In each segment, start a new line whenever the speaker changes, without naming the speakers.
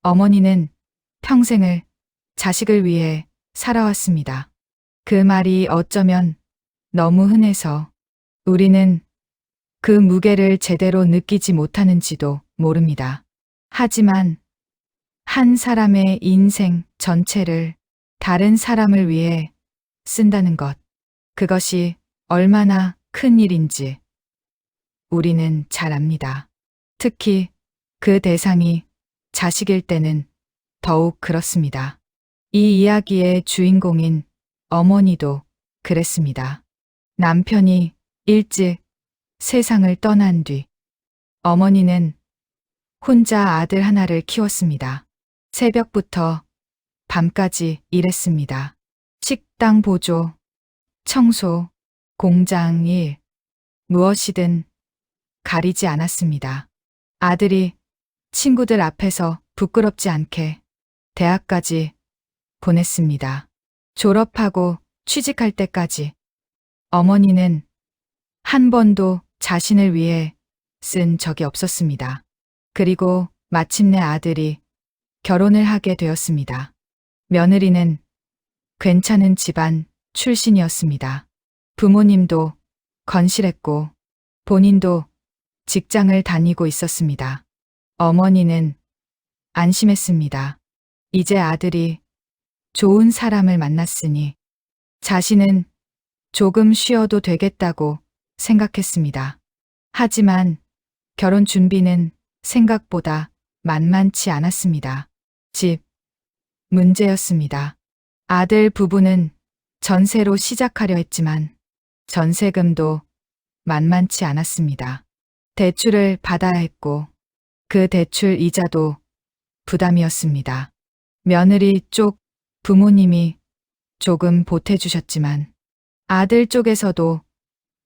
어머니는 평생을 자식을 위해 살아왔습니다. 그 말이 어쩌면 너무 흔해서 우리는 그 무게를 제대로 느끼지 못하는지도 모릅니다. 하지만 한 사람의 인생 전체를 다른 사람을 위해 쓴다는 것, 그것이 얼마나 큰 일인지 우리는 잘 압니다. 특히 그 대상이 자식일 때는 더욱 그렇습니다. 이 이야기의 주인공인 어머니도 그랬습니다. 남편이 일찍 세상을 떠난 뒤 어머니는 혼자 아들 하나를 키웠습니다. 새벽부터 밤까지 일했습니다. 식당 보조, 청소, 공장 일, 무엇이든 가리지 않았습니다. 아들이 친구들 앞에서 부끄럽지 않게 대학까지 보냈습니다. 졸업하고 취직할 때까지 어머니는 한 번도 자신을 위해 쓴 적이 없었습니다. 그리고 마침내 아들이 결혼을 하게 되었습니다. 며느리는 괜찮은 집안 출신이었습니다. 부모님도 건실했고 본인도 직장을 다니고 있었습니다. 어머니는 안심했습니다. 이제 아들이 좋은 사람을 만났으니 자신은 조금 쉬어도 되겠다고 생각했습니다. 하지만 결혼 준비는 생각보다 만만치 않았습니다. 집 문제였습니다. 아들 부부는 전세로 시작하려 했지만 전세금도 만만치 않았습니다. 대출을 받아야 했고 그 대출 이자도 부담이었습니다. 며느리 쪽 부모님이 조금 보태주셨지만 아들 쪽에서도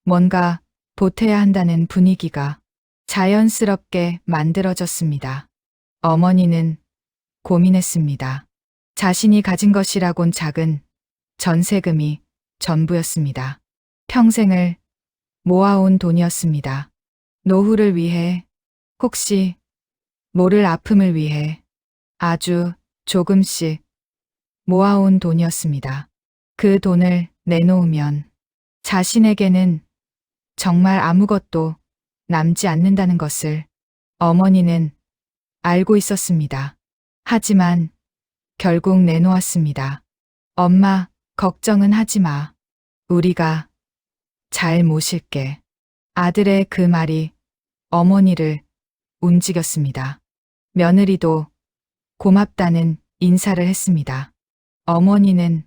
뭔가 보태야 한다는 분위기가 자연스럽게 만들어졌습니다. 어머니는 고민했습니다. 자신이 가진 것이라곤 작은 전세금이 전부였습니다. 평생을 모아온 돈이었습니다. 노후를 위해, 혹시 모를 아픔을 위해 아주 조금씩 모아온 돈이었습니다. 그 돈을 내놓으면 자신에게는 정말 아무것도 남지 않는다는 것을 어머니는 알고 있었습니다. 하지만 결국 내놓았습니다. 엄마, 걱정은 하지 마. 우리가 잘 모실게. 아들의 그 말이 어머니를 움직였습니다. 며느리도 고맙다는 인사를 했습니다. 어머니는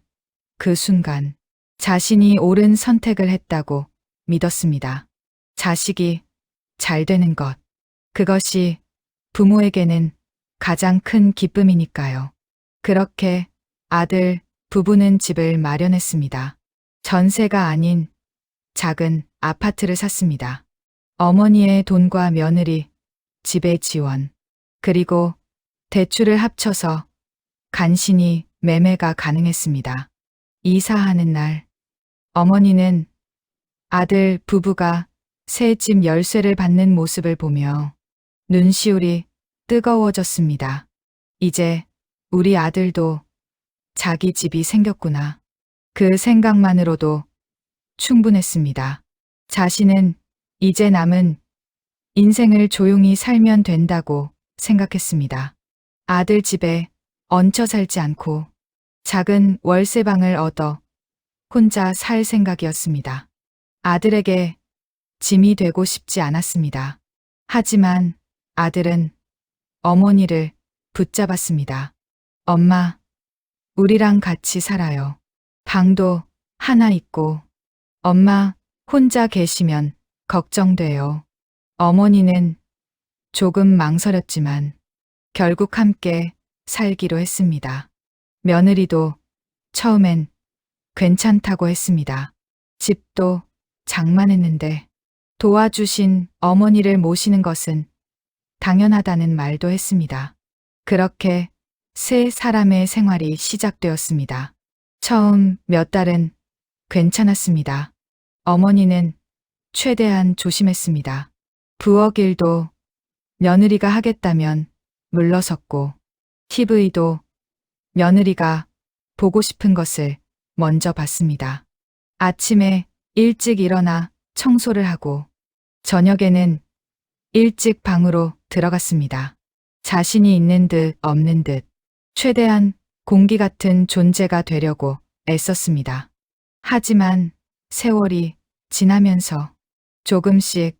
그 순간 자신이 옳은 선택을 했다고 믿었습니다. 자식이 잘 되는 것, 그것이 부모에게는 가장 큰 기쁨이니까요. 그렇게 아들 부부는 집을 마련했습니다. 전세가 아닌 작은 아파트를 샀습니다. 어머니의 돈과 며느리, 집의 지원, 그리고 대출을 합쳐서 간신히 매매가 가능했습니다. 이사하는 날, 어머니는 아들 부부가 새 집 열쇠를 받는 모습을 보며 눈시울이 뜨거워졌습니다. 이제 우리 아들도 자기 집이 생겼구나. 그 생각만으로도 충분했습니다. 자신은 이제 남은 인생을 조용히 살면 된다고 생각했습니다. 아들 집에 얹혀 살지 않고 작은 월세방을 얻어 혼자 살 생각이었습니다. 아들에게 짐이 되고 싶지 않았습니다. 하지만 아들은 어머니를 붙잡았습니다. 엄마, 우리랑 같이 살아요. 방도 하나 있고 엄마 혼자 계시면 걱정돼요. 어머니는 조금 망설였지만 결국 함께 살기로 했습니다. 며느리도 처음엔 괜찮다고 했습니다. 집도 장만했는데 도와주신 어머니를 모시는 것은 당연하다는 말도 했습니다. 그렇게 세 사람의 생활이 시작되었습니다. 처음 몇 달은 괜찮았습니다. 어머니는 최대한 조심했습니다. 부엌 일도 며느리가 하겠다면 물러섰고 TV도 며느리가 보고 싶은 것을 먼저 봤습니다. 아침에 일찍 일어나 청소를 하고 저녁에는 일찍 방으로 들어갔습니다. 자신이 있는 듯 없는 듯 최대한 공기 같은 존재가 되려고 애썼습니다. 하지만 세월이 지나면서 조금씩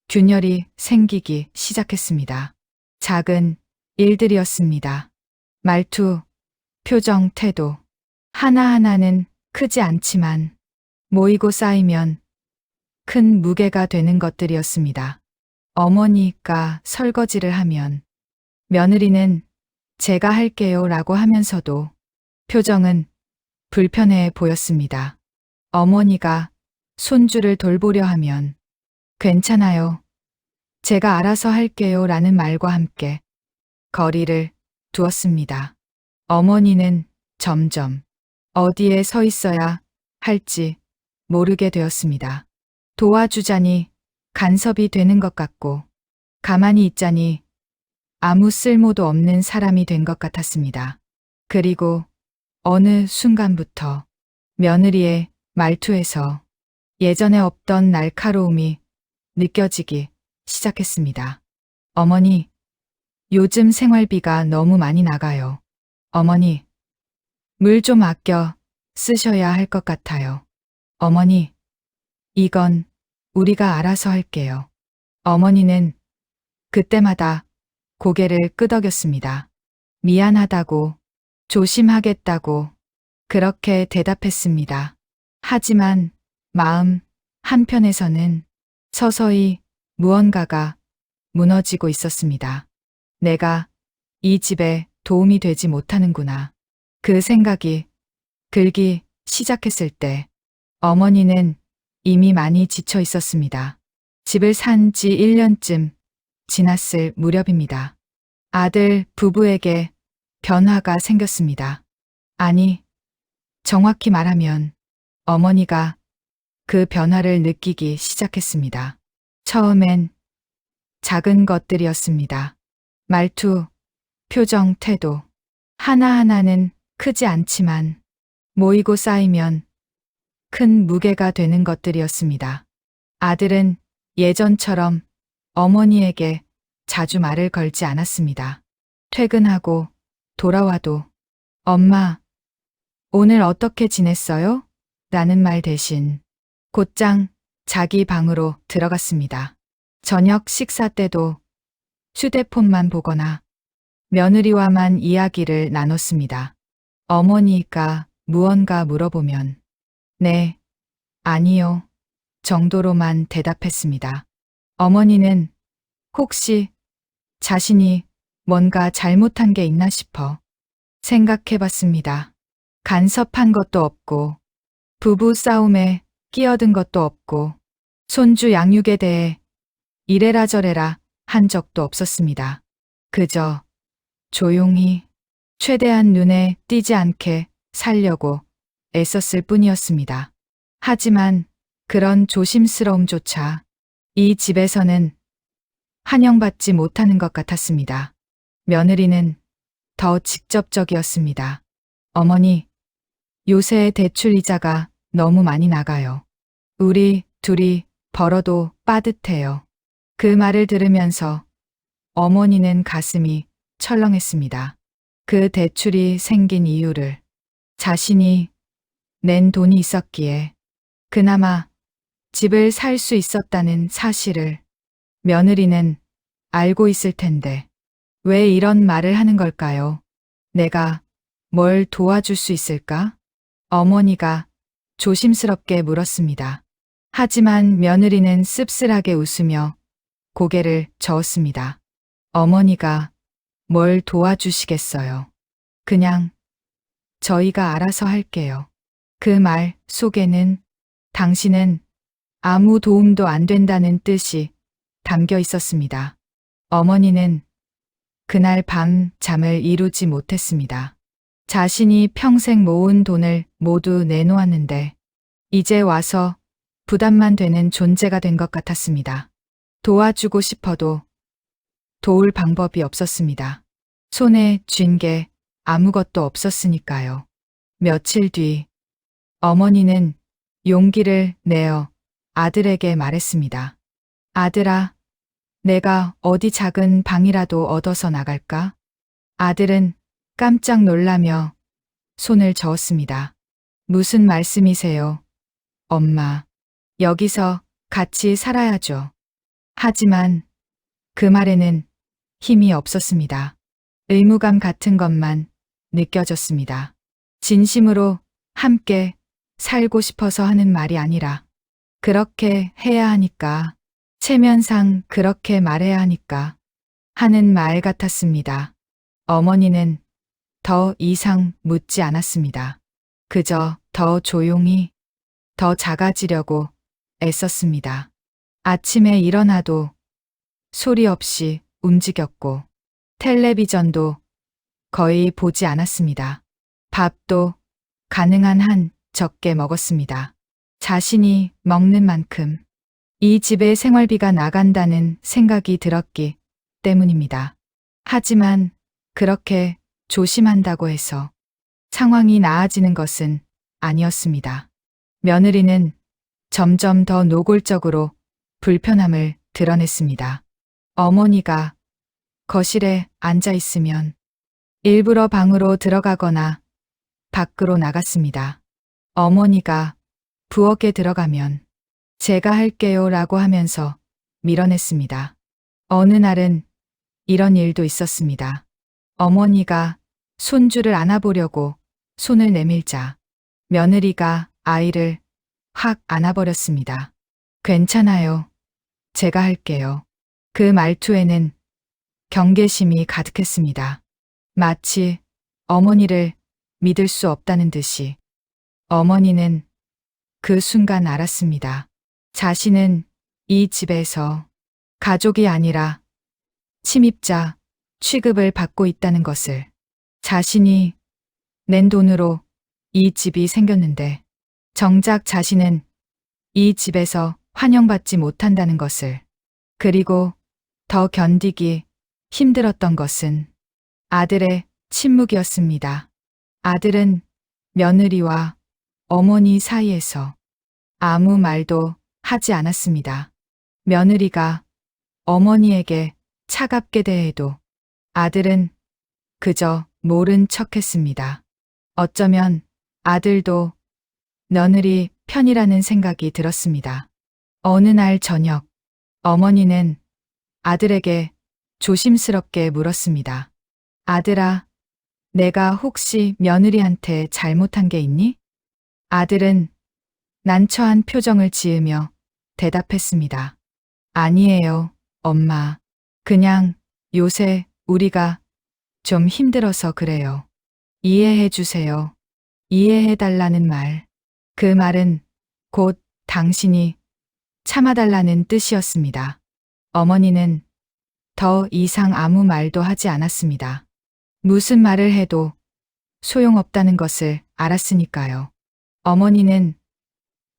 균열이 생기기 시작했습니다. 작은 일들이었습니다. 말투, 표정, 태도. 하나하나는 크지 않지만 모이고 쌓이면 큰 무게가 되는 것들이었습니다. 어머니가 설거지를 하면 며느리는 제가 할게요 라고 하면서도 표정은 불편해 보였습니다. 어머니가 손주를 돌보려 하면 괜찮아요. 제가 알아서 할게요 라는 말과 함께 거리를 두었습니다. 어머니는 점점 어디에 서 있어야 할지 모르게 되었습니다. 도와주자니 간섭이 되는 것 같고 가만히 있자니 아무 쓸모도 없는 사람이 된 것 같았습니다. 그리고 어느 순간부터 며느리의 말투에서 예전에 없던 날카로움이 느껴지기 시작했습니다. 어머니, 요즘 생활비가 너무 많이 나가요. 어머니, 물 좀 아껴 쓰셔야 할 것 같아요. 어머니, 이건 우리가 알아서 할게요. 어머니는 그때마다 고개를 끄덕였습니다. 미안하다고, 조심하겠다고 그렇게 대답했습니다. 하지만 마음 한편에서는 서서히 무언가가 무너지고 있었습니다. 내가 이 집에 도움이 되지 못하는구나. 그 생각이 들기 시작했을 때 어머니는 이미 많이 지쳐 있었습니다. 집을 산 지 1년쯤 지났을 무렵입니다. 아들 부부에게 변화가 생겼습니다. 아니, 정확히 말하면 어머니가 그 변화를 느끼기 시작했습니다. 처음엔 작은 것들이었습니다. 말투, 표정, 태도. 하나하나는 크지 않지만 모이고 쌓이면 큰 무게가 되는 것들이었습니다. 아들은 예전처럼 어머니에게 자주 말을 걸지 않았습니다. 퇴근하고 돌아와도 엄마, 오늘 어떻게 지냈어요? 라는 말 대신 곧장 자기 방으로 들어갔습니다. 저녁 식사 때도 휴대폰만 보거나 며느리와만 이야기를 나눴습니다. 어머니가 무언가 물어보면 네, 아니요 정도로만 대답했습니다. 어머니는 혹시 자신이 뭔가 잘못한 게 있나 싶어 생각해 봤습니다. 간섭한 것도 없고 부부 싸움에 끼어든 것도 없고 손주 양육에 대해 이래라 저래라 한 적도 없었습니다. 그저 조용히 최대한 눈에 띄지 않게 살려고 애썼을 뿐이었습니다. 하지만 그런 조심스러움조차 이 집에서는 환영받지 못하는 것 같았습니다. 며느리는 더 직접적이었습니다. 어머니, 요새 대출 이자가 너무 많이 나가요. 우리 둘이 벌어도 빠듯해요. 그 말을 들으면서 어머니는 가슴이 철렁했습니다. 그 대출이 생긴 이유를 자신이 낸 돈이 있었기에 그나마 집을 살 수 있었다는 사실을 며느리는 알고 있을 텐데 왜 이런 말을 하는 걸까요? 내가 뭘 도와줄 수 있을까? 어머니가 조심스럽게 물었습니다. 하지만 며느리는 씁쓸하게 웃으며 고개를 저었습니다. 어머니가 뭘 도와주시겠어요? 그냥 저희가 알아서 할게요. 그 말 속에는 당신은 아무 도움도 안 된다는 뜻이 담겨 있었습니다. 어머니는 그날 밤 잠을 이루지 못했습니다. 자신이 평생 모은 돈을 모두 내놓았는데 이제 와서 부담만 되는 존재가 된 것 같았습니다. 도와주고 싶어도 도울 방법이 없었습니다. 손에 쥔 게 아무것도 없었으니까요. 며칠 뒤 어머니는 용기를 내어 아들에게 말했습니다. 아들아, 내가 어디 작은 방이라도 얻어서 나갈까? 아들은 깜짝 놀라며 손을 저었습니다. 무슨 말씀이세요? 엄마, 여기서 같이 살아야죠. 하지만 그 말에는 힘이 없었습니다. 의무감 같은 것만 느껴졌습니다. 진심으로 함께 살고 싶어서 하는 말이 아니라 그렇게 해야 하니까, 체면상 그렇게 말해야 하니까 하는 말 같았습니다. 어머니는 더 이상 묻지 않았습니다. 그저 더 조용히, 더 작아지려고 애썼습니다. 아침에 일어나도 소리 없이 움직였고, 텔레비전도 거의 보지 않았습니다. 밥도 가능한 한 적게 먹었습니다. 자신이 먹는 만큼 이 집의 생활비가 나간다는 생각이 들었기 때문입니다. 하지만 그렇게 조심한다고 해서 상황이 나아지는 것은 아니었습니다. 며느리는 점점 더 노골적으로 불편함을 드러냈습니다. 어머니가 거실에 앉아 있으면 일부러 방으로 들어가거나 밖으로 나갔습니다. 어머니가 부엌에 들어가면 제가 할게요 라고 하면서 밀어냈습니다. 어느 날은 이런 일도 있었습니다. 어머니가 손주를 안아보려고 손을 내밀자 며느리가 아이를 확 안아버렸습니다. 괜찮아요. 제가 할게요. 그 말투에는 경계심이 가득했습니다. 마치 어머니를 믿을 수 없다는 듯이. 어머니는 그 순간 알았습니다. 자신은 이 집에서 가족이 아니라 침입자 취급을 받고 있다는 것을. 자신이 낸 돈으로 이 집이 생겼는데 정작 자신은 이 집에서 환영받지 못한다는 것을. 그리고 더 견디기 힘들었던 것은 아들의 침묵이었습니다. 아들은 며느리와 어머니 사이에서 아무 말도 하지 않았습니다. 며느리가 어머니에게 차갑게 대해도 아들은 그저 모른 척했습니다. 어쩌면 아들도 며느리 편이라는 생각이 들었습니다. 어느 날 저녁, 어머니는 아들에게 조심스럽게 물었습니다. 아들아, 내가 혹시 며느리한테 잘못한 게 있니? 아들은 난처한 표정을 지으며 대답했습니다. 아니에요, 엄마. 그냥 요새 우리가 좀 힘들어서 그래요. 이해해 주세요. 이해해 달라는 말. 그 말은 곧 당신이 참아달라는 뜻이었습니다. 어머니는 더 이상 아무 말도 하지 않았습니다. 무슨 말을 해도 소용없다는 것을 알았으니까요. 어머니는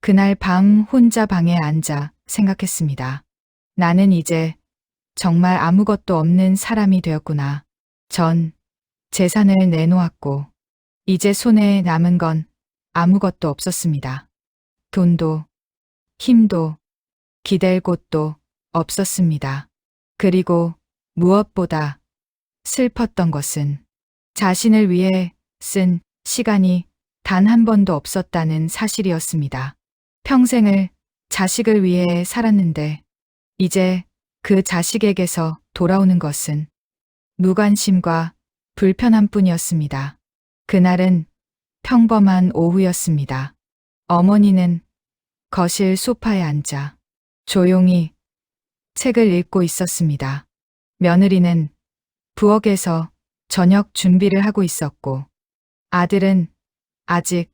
그날 밤 혼자 방에 앉아 생각했습니다. 나는 이제 정말 아무것도 없는 사람이 되었구나. 전 재산을 내놓았고 이제 손에 남은 건 아무것도 없었습니다. 돈도 힘도 기댈 곳도 없었습니다. 그리고 무엇보다 슬펐던 것은 자신을 위해 쓴 시간이 단 한 번도 없었다는 사실이었습니다. 평생을 자식을 위해 살았는데 이제 그 자식에게서 돌아오는 것은 무관심과 불편함뿐이었습니다. 그날은 평범한 오후였습니다. 어머니는 거실 소파에 앉아 조용히 책을 읽고 있었습니다. 며느리는 부엌에서 저녁 준비를 하고 있었고 아들은 아직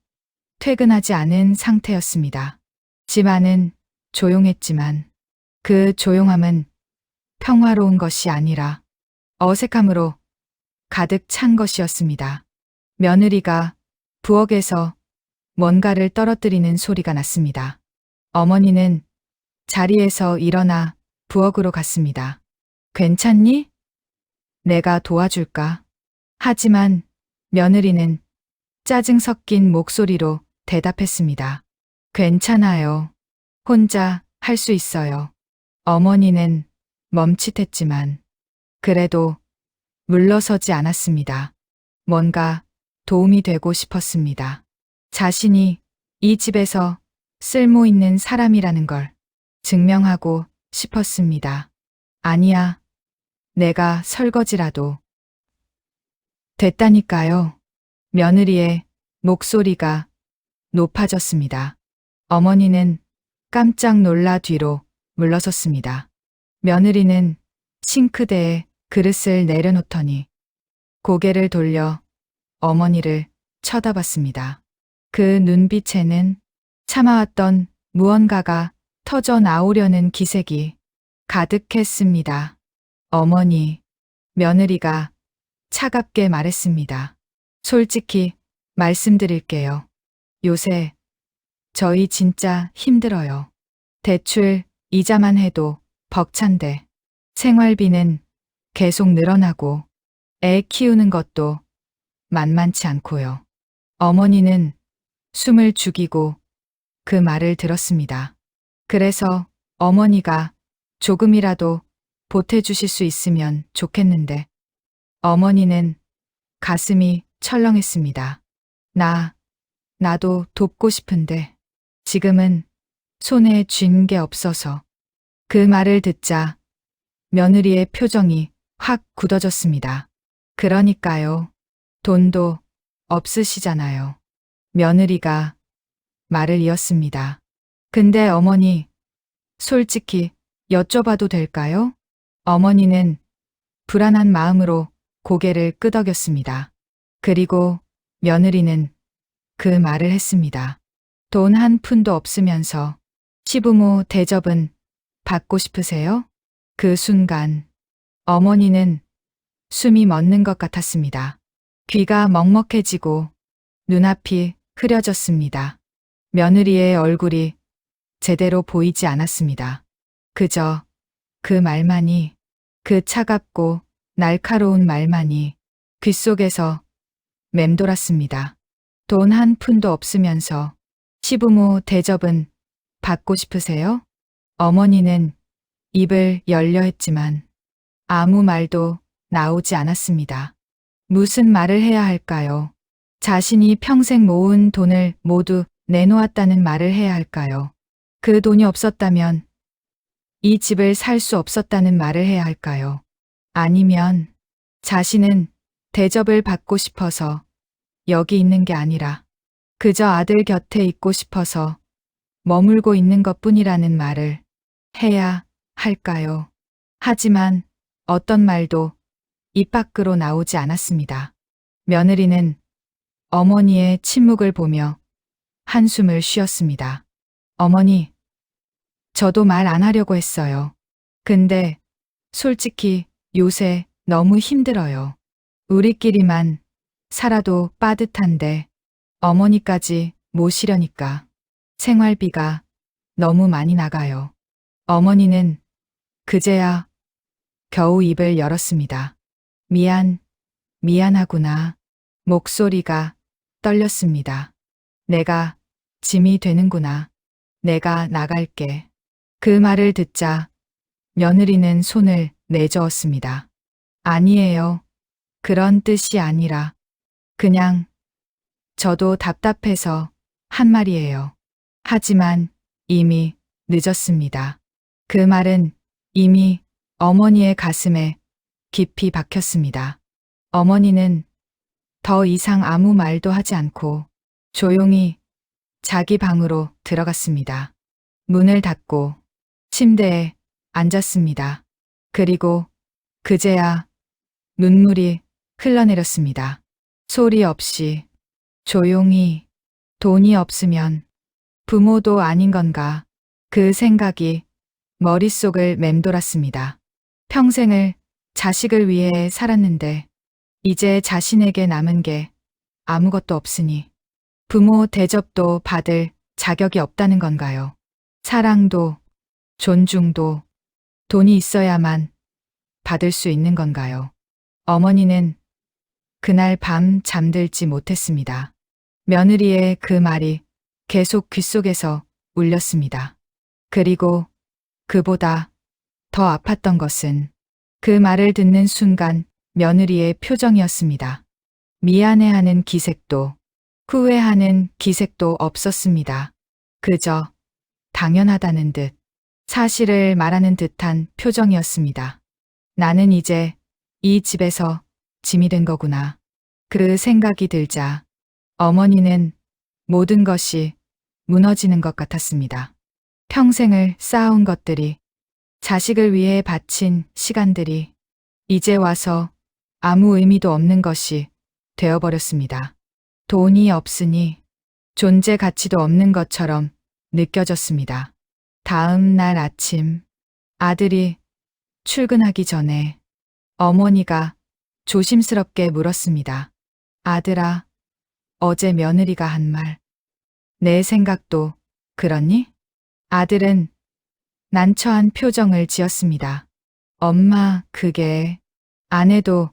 퇴근하지 않은 상태였습니다. 집 안은 조용했지만 그 조용함은 평화로운 것이 아니라 어색함으로 가득 찬 것이었습니다. 며느리가 부엌에서 뭔가를 떨어뜨리는 소리가 났습니다. 어머니는 자리에서 일어나 부엌으로 갔습니다. 괜찮니? 내가 도와줄까? 하지만 며느리는 짜증 섞인 목소리로 대답했습니다. 괜찮아요. 혼자 할 수 있어요. 어머니는 멈칫했지만 그래도 물러서지 않았습니다. 뭔가 도움이 되고 싶었습니다. 자신이 이 집에서 쓸모 있는 사람이라는 걸 증명하고 싶었습니다. 아니야, 내가 설거지라도 됐다니까요. 며느리의 목소리가 높아졌습니다. 어머니는 깜짝 놀라 뒤로 물러섰습니다. 며느리는 싱크대에 그릇을 내려놓더니 고개를 돌려 어머니를 쳐다봤습니다. 그 눈빛에는 참아왔던 무언가가 터져 나오려는 기색이 가득했습니다. 어머니, 며느리가 차갑게 말했습니다. 솔직히 말씀드릴게요. 요새 저희 진짜 힘들어요. 대출 이자만 해도 벅찬데 생활비는 계속 늘어나고 애 키우는 것도 만만치 않고요. 어머니는 숨을 죽이고 그 말을 들었습니다. 그래서 어머니가 조금이라도 보태주실 수 있으면 좋겠는데 어머니는 가슴이 철렁했습니다. 나도 돕고 싶은데 지금은 손에 쥔 게 없어서. 그 말을 듣자 며느리의 표정이 확 굳어졌습니다. 그러니까요. 돈도 없으시잖아요. 며느리가 말을 이었습니다. 근데 어머니, 솔직히 여쭤봐도 될까요? 어머니는 불안한 마음으로 고개를 끄덕였습니다. 그리고 며느리는 그 말을 했습니다. 돈 한 푼도 없으면서 시부모 대접은 받고 싶으세요? 그 순간 어머니는 숨이 멎는 것 같았습니다. 귀가 먹먹해지고 눈앞이 흐려졌습니다. 며느리의 얼굴이 제대로 보이지 않았습니다. 그저 그 말만이, 그 차갑고 날카로운 말만이 귓속에서 맴돌았습니다. 돈 한 푼도 없으면서 시부모 대접은 받고 싶으세요? 어머니는 입을 열려 했지만 아무 말도 나오지 않았습니다. 무슨 말을 해야 할까요? 자신이 평생 모은 돈을 모두 내놓았다는 말을 해야 할까요? 그 돈이 없었다면 이 집을 살 수 없었다는 말을 해야 할까요? 아니면 자신은 대접을 받고 싶어서 여기 있는 게 아니라 그저 아들 곁에 있고 싶어서 머물고 있는 것뿐이라는 말을 해야 할까요? 하지만 어떤 말도 입 밖으로 나오지 않았습니다. 며느리는 어머니의 침묵을 보며 한숨을 쉬었습니다. 어머니, 저도 말 안 하려고 했어요. 근데 솔직히 요새 너무 힘들어요. 우리끼리만 살아도 빠듯한데 어머니까지 모시려니까 생활비가 너무 많이 나가요. 어머니는 그제야 겨우 입을 열었습니다. 미안하구나. 목소리가 떨렸습니다. 내가 짐이 되는구나. 내가 나갈게. 그 말을 듣자 며느리는 손을 내저었습니다. 아니에요. 그런 뜻이 아니라 그냥 저도 답답해서 한 말이에요. 하지만 이미 늦었습니다. 그 말은 이미 어머니의 가슴에 깊이 박혔습니다. 어머니는 더 이상 아무 말도 하지 않고 조용히 자기 방으로 들어갔습니다. 문을 닫고 침대에 앉았습니다. 그리고 그제야 눈물이 흘러내렸습니다. 소리 없이 조용히. 돈이 없으면 부모도 아닌 건가? 그 생각이 머릿속을 맴돌았습니다. 평생을 자식을 위해 살았는데 이제 자신에게 남은 게 아무것도 없으니 부모 대접도 받을 자격이 없다는 건가요? 사랑도 존중도 돈이 있어야만 받을 수 있는 건가요? 어머니는 그날 밤 잠들지 못했습니다. 며느리의 그 말이 계속 귓속에서 울렸습니다. 그리고 그보다 더 아팠던 것은 그 말을 듣는 순간 며느리의 표정이었습니다. 미안해하는 기색도 후회하는 기색도 없었습니다. 그저 당연하다는 듯 사실을 말하는 듯한 표정이었습니다. 나는 이제 이 집에서 짐이 된 거구나. 그 생각이 들자 어머니는 모든 것이 무너지는 것 같았습니다. 평생을 쌓아온 것들이, 자식을 위해 바친 시간들이 이제 와서 아무 의미도 없는 것이 되어버렸습니다. 돈이 없으니 존재 가치도 없는 것처럼 느껴졌습니다. 다음 날 아침, 아들이 출근하기 전에 어머니가 조심스럽게 물었습니다. 아들아, 어제 며느리가 한 말, 내 생각도 그렇니? 아들은 난처한 표정을 지었습니다. 엄마, 그게 아내도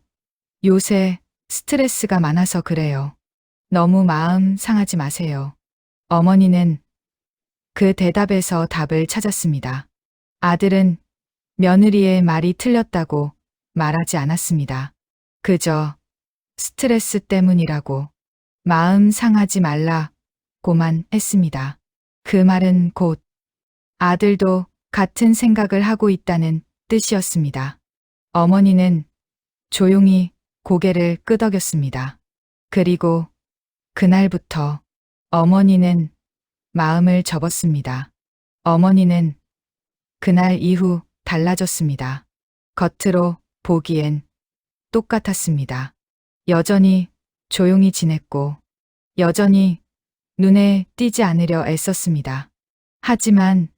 요새 스트레스가 많아서 그래요. 너무 마음 상하지 마세요. 어머니는 그 대답에서 답을 찾았습니다. 아들은 며느리의 말이 틀렸다고 말하지 않았습니다. 그저 스트레스 때문이라고 마음 상하지 말라고만 했습니다. 그 말은 곧 아들도 같은 생각을 하고 있다는 뜻이었습니다. 어머니는 조용히 고개를 끄덕였습니다. 그리고 그날부터 어머니는 마음을 접었습니다. 어머니는 그날 이후 달라졌습니다. 겉으로 보기엔 똑같았습니다. 여전히 조용히 지냈고, 여전히 눈에 띄지 않으려 애썼습니다. 하지만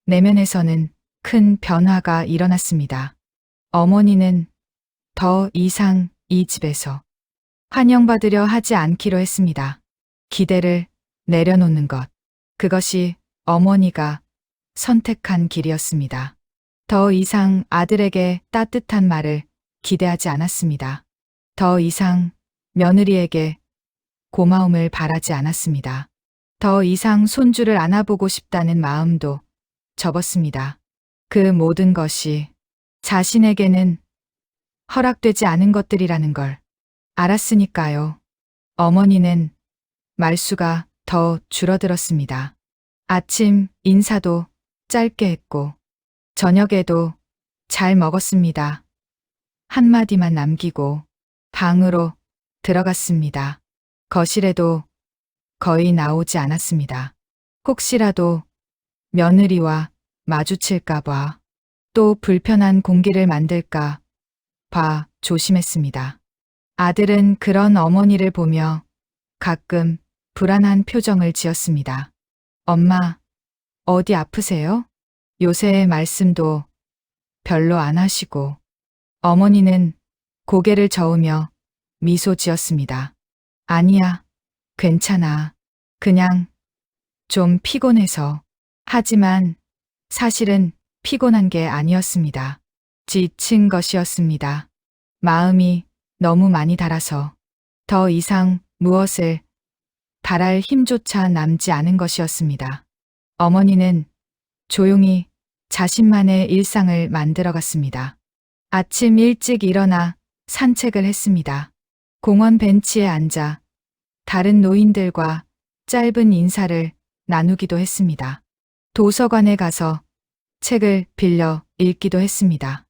내면에서는 큰 변화가 일어났습니다. 어머니는 더 이상 이 집에서 환영받으려 하지 않기로 했습니다. 기대를 내려놓는 것. 그것이 어머니가 선택한 길이었습니다. 더 이상 아들에게 따뜻한 말을 기대하지 않았습니다. 더 이상 며느리에게 고마움을 바라지 않았습니다. 더 이상 손주를 안아보고 싶다는 마음도 접었습니다. 그 모든 것이 자신에게는 허락되지 않은 것들이라는 걸 알았으니까요. 어머니는 말수가 더 줄어들었습니다. 아침 인사도 짧게 했고, 저녁에도 잘 먹었습니다. 한마디만 남기고 방으로 들어갔습니다. 거실에도 거의 나오지 않았습니다. 혹시라도 며느리와 마주칠까봐, 또 불편한 공기를 만들까 봐 조심했습니다. 아들은 그런 어머니를 보며 가끔 불안한 표정을 지었습니다. 엄마, 어디 아프세요? 요새 말씀도 별로 안 하시고. 어머니는 고개를 저으며 미소 지었습니다. 아니야, 괜찮아. 그냥 좀 피곤해서. 하지만 사실은 피곤한 게 아니었습니다. 지친 것이었습니다. 마음이 너무 많이 달아서 더 이상 무엇을 바랄 힘조차 남지 않은 것이었습니다. 어머니는 조용히 자신만의 일상을 만들어갔습니다. 아침 일찍 일어나 산책을 했습니다. 공원 벤치에 앉아 다른 노인들과 짧은 인사를 나누기도 했습니다. 도서관에 가서 책을 빌려 읽기도 했습니다.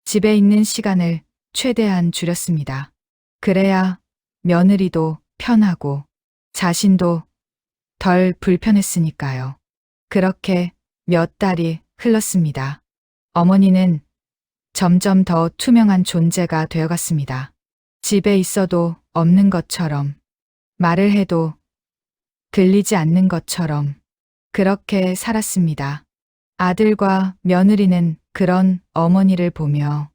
집에 있는 시간을 최대한 줄였습니다. 그래야 며느리도 편하고 자신도 덜 불편했으니까요. 그렇게 몇 달이 흘렀습니다. 어머니는 점점 더 투명한 존재가 되어갔습니다. 집에 있어도 없는 것처럼, 말을 해도 들리지 않는 것처럼 그렇게 살았습니다. 아들과 며느리는 그런 어머니를 보며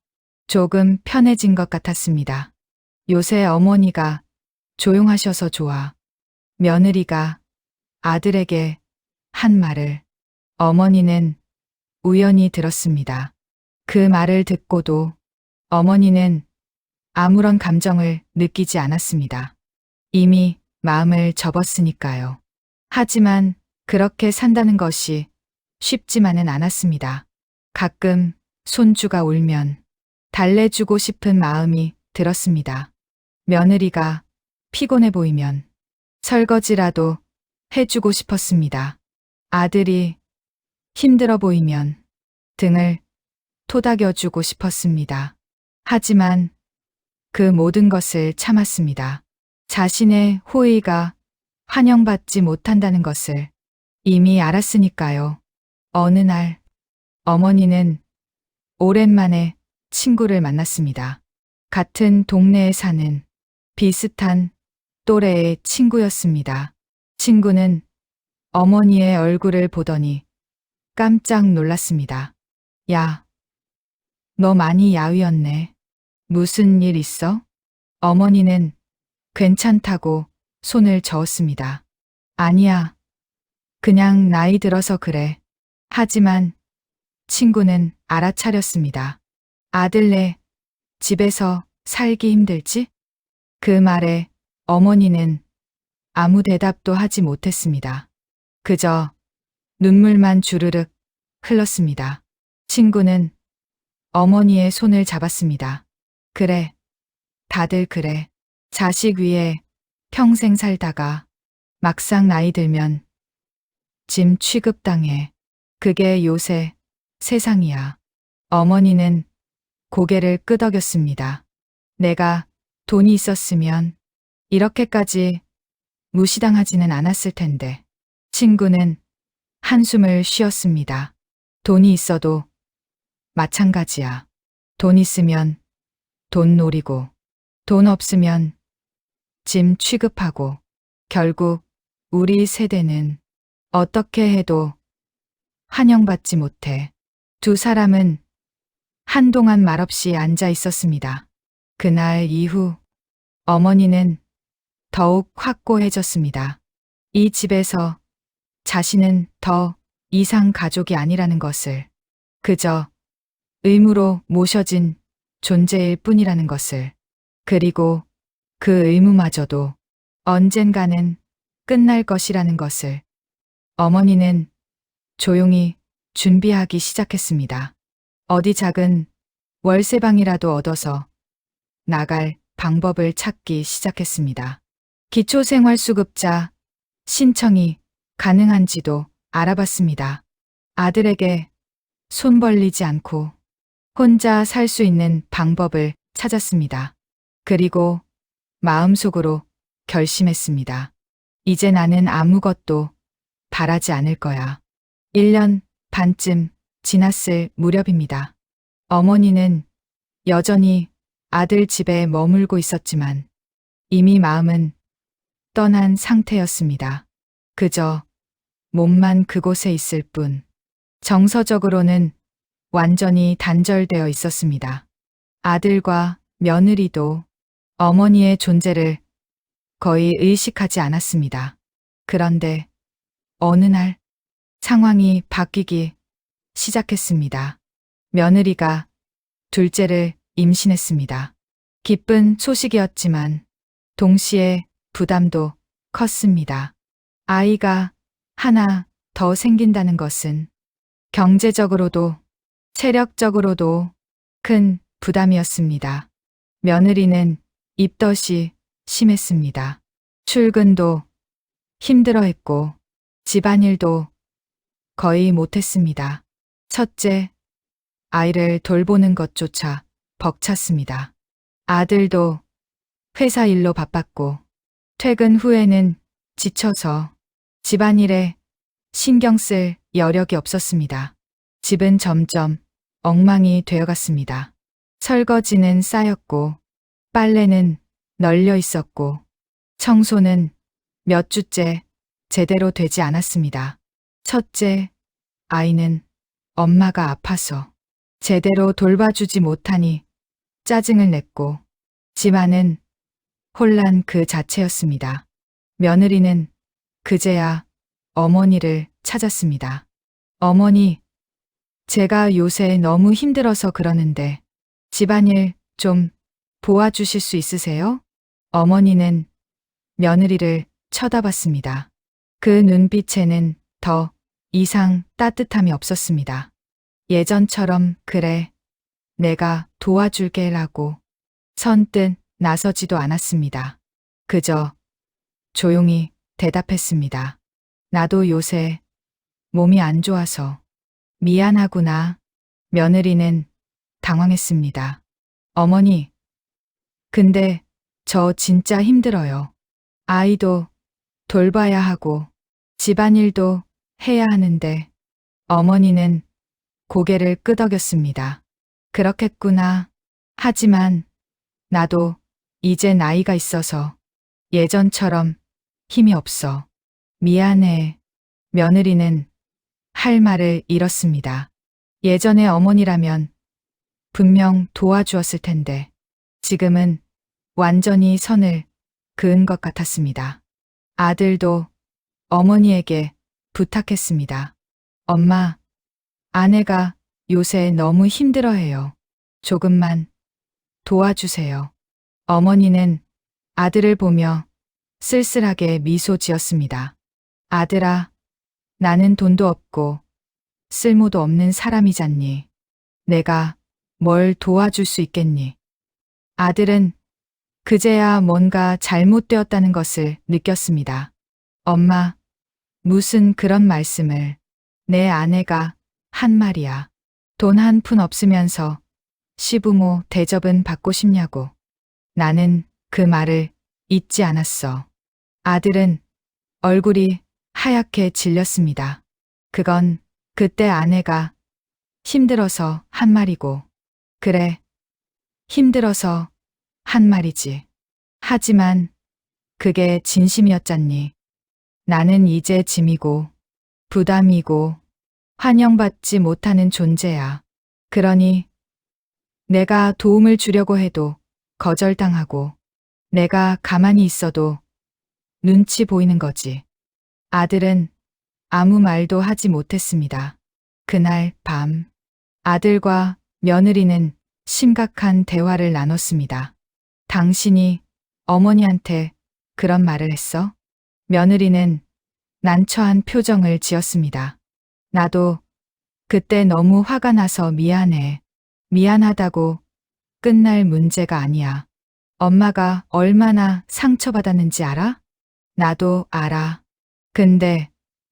조금 편해진 것 같았습니다. 요새 어머니가 조용하셔서 좋아. 며느리가 아들에게 한 말을 어머니는 우연히 들었습니다. 그 말을 듣고도 어머니는 아무런 감정을 느끼지 않았습니다. 이미 마음을 접었으니까요. 하지만 그렇게 산다는 것이 쉽지만은 않았습니다. 가끔 손주가 울면 달래주고 싶은 마음이 들었습니다. 며느리가 피곤해 보이면 설거지라도 해주고 싶었습니다. 아들이 힘들어 보이면 등을 토닥여주고 싶었습니다. 하지만 그 모든 것을 참았습니다. 자신의 호의가 환영받지 못한다는 것을 이미 알았으니까요. 어느 날 어머니는 오랜만에 친구를 만났습니다. 같은 동네에 사는 비슷한 또래의 친구였습니다. 친구는 어머니의 얼굴을 보더니 깜짝 놀랐습니다. 야, 너 많이 야위었네. 무슨 일 있어? 어머니는 괜찮다고 손을 저었습니다. 아니야. 그냥 나이 들어서 그래. 하지만 친구는 알아차렸습니다. 아들네 집에서 살기 힘들지? 그 말에 어머니는 아무 대답도 하지 못했습니다. 그저 눈물만 주르륵 흘렀습니다. 친구는 어머니의 손을 잡았습니다. 그래. 다들 그래. 자식 위에 평생 살다가 막상 나이 들면 짐 취급당해. 그게 요새 세상이야. 어머니는 고개를 끄덕였습니다. 내가 돈이 있었으면 이렇게까지 무시당하지는 않았을 텐데. 친구는 한숨을 쉬었습니다. 돈이 있어도 마찬가지야. 돈 있으면 돈 노리고, 돈 없으면 짐 취급하고, 결국 우리 세대는 어떻게 해도 환영받지 못해. 두 사람은 한동안 말없이 앉아 있었습니다. 그날 이후 어머니는 더욱 확고해졌습니다. 이 집에서 자신은 더 이상 가족이 아니라는 것을, 그저 의무로 모셔진 존재일 뿐이라는 것을, 그리고 그 의무마저도 언젠가는 끝날 것이라는 것을 어머니는 조용히 준비하기 시작했습니다. 어디 작은 월세방이라도 얻어서 나갈 방법을 찾기 시작했습니다. 기초생활수급자 신청이 가능한지도 알아봤습니다. 아들에게 손 벌리지 않고 혼자 살 수 있는 방법을 찾았습니다. 그리고 마음속으로 결심했습니다. 이제 나는 아무것도 바라지 않을 거야. 1년 반쯤 지났을 무렵입니다. 어머니는 여전히 아들 집에 머물고 있었지만 이미 마음은 떠난 상태였습니다. 그저 몸만 그곳에 있을 뿐. 정서적으로는 완전히 단절되어 있었습니다. 아들과 며느리도 어머니의 존재를 거의 의식하지 않았습니다. 그런데 어느 날 상황이 바뀌기 시작했습니다. 며느리가 둘째를 임신했습니다. 기쁜 소식이었지만 동시에 부담도 컸습니다. 아이가 하나 더 생긴다는 것은 경제적으로도 체력적으로도 큰 부담이었습니다. 며느리는 입덧이 심했습니다. 출근도 힘들어했고 집안일도 거의 못했습니다. 첫째, 아이를 돌보는 것조차 벅찼습니다. 아들도 회사 일로 바빴고 퇴근 후에는 지쳐서 집안일에 신경 쓸 여력이 없었습니다. 집은 점점 엉망이 되어갔습니다. 설거지는 쌓였고 빨래는 널려 있었고 청소는 몇 주째 제대로 되지 않았습니다. 첫째, 아이는 엄마가 아파서 제대로 돌봐주지 못하니 짜증을 냈고 집안은 혼란 그 자체였습니다. 며느리는 그제야 어머니를 찾았습니다. 어머니, 제가 요새 너무 힘들어서 그러는데 집안일 좀 도와주실 수 있으세요? 어머니는 며느리를 쳐다봤습니다. 그 눈빛에는 더 이상 따뜻함이 없었습니다. 예전처럼 그래, 내가 도와줄게라고 선뜻 나서지도 않았습니다. 그저 조용히 대답했습니다. 나도 요새 몸이 안 좋아서 미안하구나. 며느리는 당황했습니다. 어머니, 근데 저 진짜 힘들어요. 아이도 돌봐야 하고 집안일도 해야 하는데. 어머니는 고개를 끄덕였습니다. 그렇겠구나. 하지만 나도 이제 나이가 있어서 예전처럼 힘이 없어. 미안해. 며느리는 할 말을 잃었습니다. 예전에 어머니라면 분명 도와주었을 텐데 지금은 완전히 선을 그은 것 같았습니다. 아들도 어머니에게 부탁했습니다. 엄마, 아내가 요새 너무 힘들어해요. 조금만 도와주세요. 어머니는 아들을 보며 쓸쓸하게 미소 지었습니다. 아들아, 나는 돈도 없고 쓸모도 없는 사람이잖니. 내가 뭘 도와줄 수 있겠니? 아들은 그제야 뭔가 잘못되었다는 것을 느꼈습니다. 엄마, 무슨 그런 말씀을. 내 아내가 한 말이야. 돈 한 푼 없으면서 시부모 대접은 받고 싶냐고. 나는 그 말을 잊지 않았어. 아들은 얼굴이 하얗게 질렸습니다. 그건 그때 아내가 힘들어서 한 말이고, 그래, 힘들어서 한 말이지. 하지만 그게 진심이었잖니. 나는 이제 짐이고 부담이고 환영받지 못하는 존재야. 그러니 내가 도움을 주려고 해도 거절당하고 내가 가만히 있어도 눈치 보이는 거지. 아들은 아무 말도 하지 못했습니다. 그날 밤 아들과 며느리는 심각한 대화를 나눴습니다. 당신이 어머니한테 그런 말을 했어? 며느리는 난처한 표정을 지었습니다. 나도 그때 너무 화가 나서 미안해. 미안하다고 끝날 문제가 아니야. 엄마가 얼마나 상처받았는지 알아? 나도 알아. 근데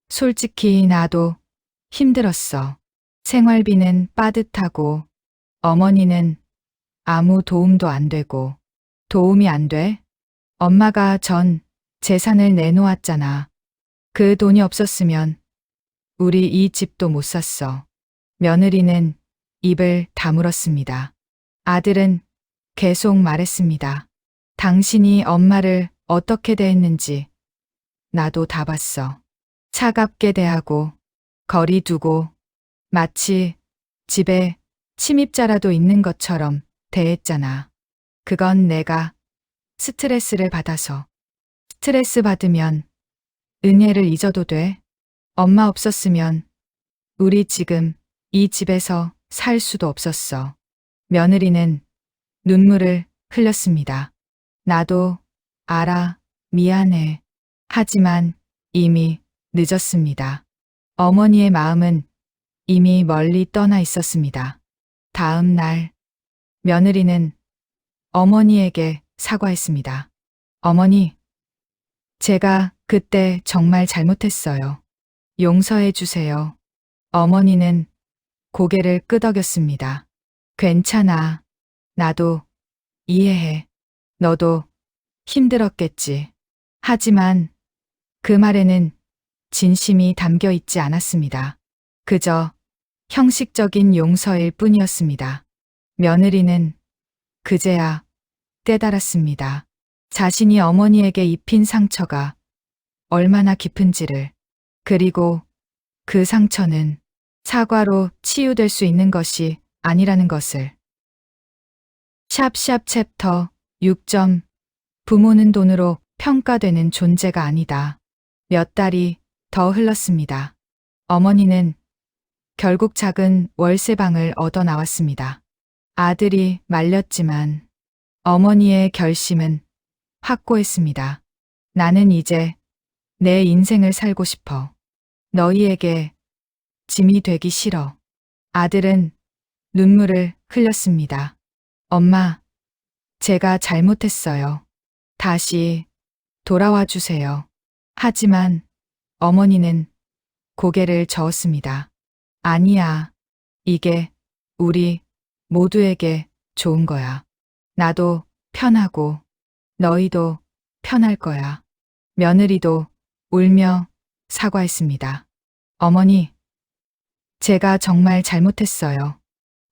솔직히 나도 힘들었어. 생활비는 빠듯하고 어머니는 아무 도움도 안 되고. 도움이 안 돼? 엄마가 전 재산을 내놓았잖아. 그 돈이 없었으면 우리 이 집도 못 샀어. 며느리는 입을 다물었습니다. 아들은 계속 말했습니다. 당신이 엄마를 어떻게 대했는지 나도 다 봤어. 차갑게 대하고 거리 두고 마치 집에 침입자라도 있는 것처럼 대했잖아. 그건 내가 스트레스를 받아서. 스트레스 받으면 은혜를 잊어도 돼. 엄마 없었으면 우리 지금 이 집에서 살 수도 없었어. 며느리는 눈물을 흘렸습니다. 나도 알아. 미안해. 하지만 이미 늦었습니다. 어머니의 마음은 이미 멀리 떠나 있었습니다. 다음 날 며느리는 어머니에게 사과했습니다. 어머니, 제가 그때 정말 잘못했어요. 용서해 주세요. 어머니는 고개를 끄덕였습니다. 괜찮아. 나도 이해해. 너도 힘들었겠지. 하지만 그 말에는 진심이 담겨 있지 않았습니다. 그저 형식적인 용서일 뿐이었습니다. 며느리는 그제야 깨달았습니다. 자신이 어머니에게 입힌 상처가 얼마나 깊은지를. 그리고 그 상처는 사과로 치유될 수 있는 것이 아니라는 것을. 샵샵 챕터 6점. 부모는 돈으로 평가되는 존재가 아니다. 몇 달이 더 흘렀습니다. 어머니는 결국 작은 월세방을 얻어 나왔습니다. 아들이 말렸지만 어머니의 결심은 확고했습니다. 나는 이제 내 인생을 살고 싶어. 너희에게 짐이 되기 싫어. 아들은 눈물을 흘렸습니다. 엄마, 제가 잘못했어요. 다시 돌아와 주세요. 하지만 어머니는 고개를 저었습니다. 아니야. 이게 우리 모두에게 좋은 거야. 나도 편하고 너희도 편할 거야. 며느리도 울며 사과했습니다. 어머니, 제가 정말 잘못했어요.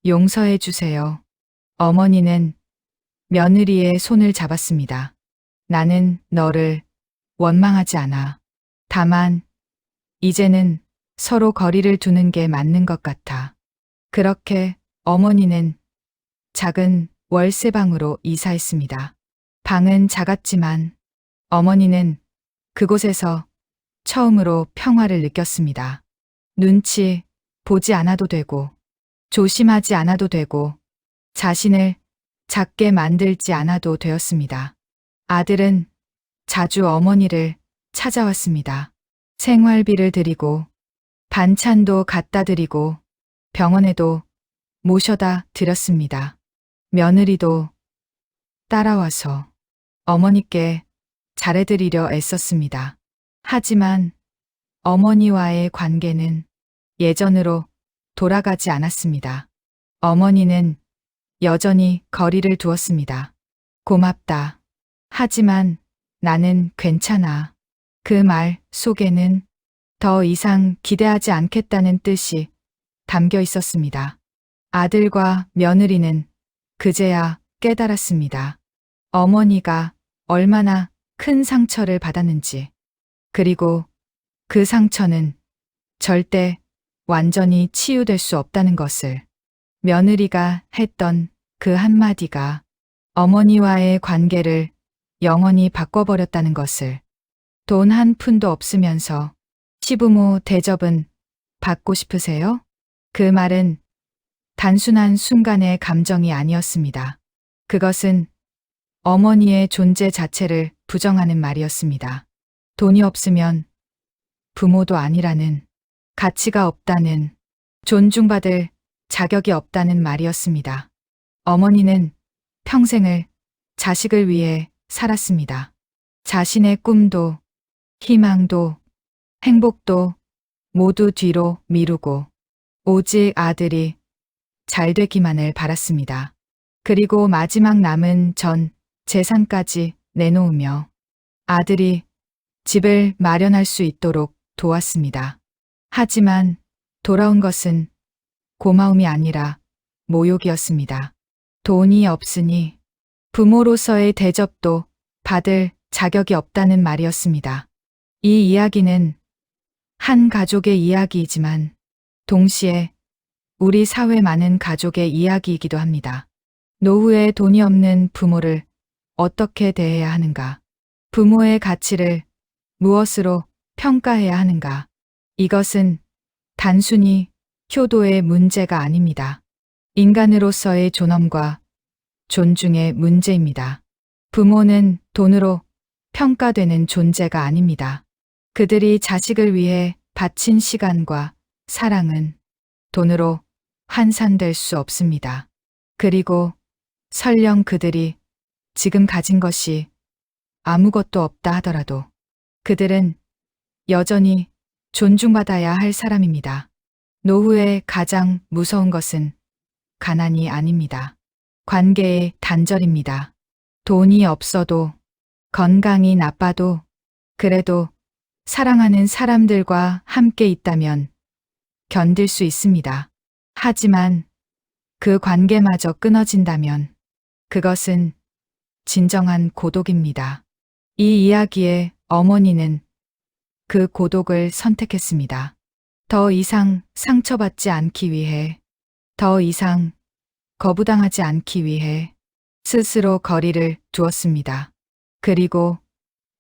용서해 주세요. 어머니는 며느리의 손을 잡았습니다. 나는 너를 원망하지 않아. 다만, 이제는 서로 거리를 두는 게 맞는 것 같아. 그렇게 어머니는 작은 월세방으로 이사했습니다. 방은 작았지만 어머니는 그곳에서 처음으로 평화를 느꼈습니다. 눈치 보지 않아도 되고, 조심하지 않아도 되고, 자신을 작게 만들지 않아도 되었습니다. 아들은 자주 어머니를 찾아왔습니다. 생활비를 드리고, 반찬도 갖다 드리고, 병원에도 모셔다 드렸습니다. 며느리도 따라와서 어머니께 잘해드리려 애썼습니다. 하지만 어머니와의 관계는 예전으로 돌아가지 않았습니다. 어머니는 여전히 거리를 두었습니다. 고맙다. 하지만 나는 괜찮아. 그 말 속에는 더 이상 기대하지 않겠다는 뜻이 담겨 있었습니다. 아들과 며느리는 그제야 깨달았습니다. 어머니가 얼마나 큰 상처를 받았는지, 그리고 그 상처는 절대 완전히 치유될 수 없다는 것을. 며느리가 했던 그 한마디가 어머니와의 관계를 영원히 바꿔버렸다는 것을. 돈 한 푼도 없으면서 시부모 대접은 받고 싶으세요? 그 말은 단순한 순간의 감정이 아니었습니다. 그것은 어머니의 존재 자체를 부정하는 말이었습니다. 돈이 없으면 부모도 아니라는, 가치가 없다는, 존중받을 자격이 없다는 말이었습니다. 어머니는 평생을 자식을 위해 살았습니다. 자신의 꿈도, 희망도, 행복도 모두 뒤로 미루고 오직 아들이 잘 되기만을 바랐습니다. 그리고 마지막 남은 전 재산까지 내놓으며 아들이 집을 마련할 수 있도록 도왔습니다. 하지만 돌아온 것은 고마움이 아니라 모욕이었습니다. 돈이 없으니 부모로서의 대접도 받을 자격이 없다는 말이었습니다. 이 이야기는 한 가족의 이야기이지만 동시에 우리 사회 많은 가족의 이야기이기도 합니다. 노후에 돈이 없는 부모를 어떻게 대해야 하는가? 부모의 가치를 무엇으로 평가해야 하는가? 이것은 단순히 효도의 문제가 아닙니다. 인간으로서의 존엄과 존중의 문제입니다. 부모는 돈으로 평가되는 존재가 아닙니다. 그들이 자식을 위해 바친 시간과 사랑은 돈으로 환산될 수 없습니다. 그리고 설령 그들이 지금 가진 것이 아무것도 없다 하더라도 그들은 여전히 존중받아야 할 사람입니다. 노후의 가장 무서운 것은 가난이 아닙니다. 관계의 단절입니다. 돈이 없어도, 건강이 나빠도, 그래도 사랑하는 사람들과 함께 있다면 견딜 수 있습니다. 하지만 그 관계마저 끊어진다면 그것은 진정한 고독입니다. 이 이야기의 어머니는 그 고독을 선택했습니다. 더 이상 상처받지 않기 위해, 더 이상 거부당하지 않기 위해 스스로 거리를 두었습니다. 그리고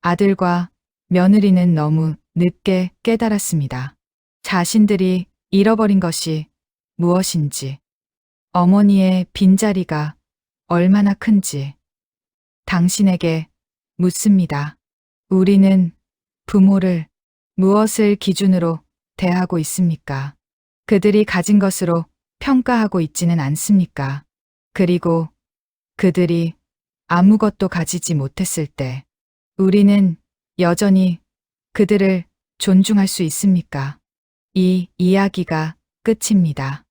아들과 며느리는 너무 늦게 깨달았습니다. 자신들이 잃어버린 것이 무엇인지, 어머니의 빈자리가 얼마나 큰지, 당신에게 묻습니다. 우리는 부모를 무엇을 기준으로 대하고 있습니까? 그들이 가진 것으로 평가하고 있지는 않습니까? 그리고 그들이 아무것도 가지지 못했을 때 우리는 여전히 그들을 존중할 수 있습니까? 이 이야기가 끝입니다.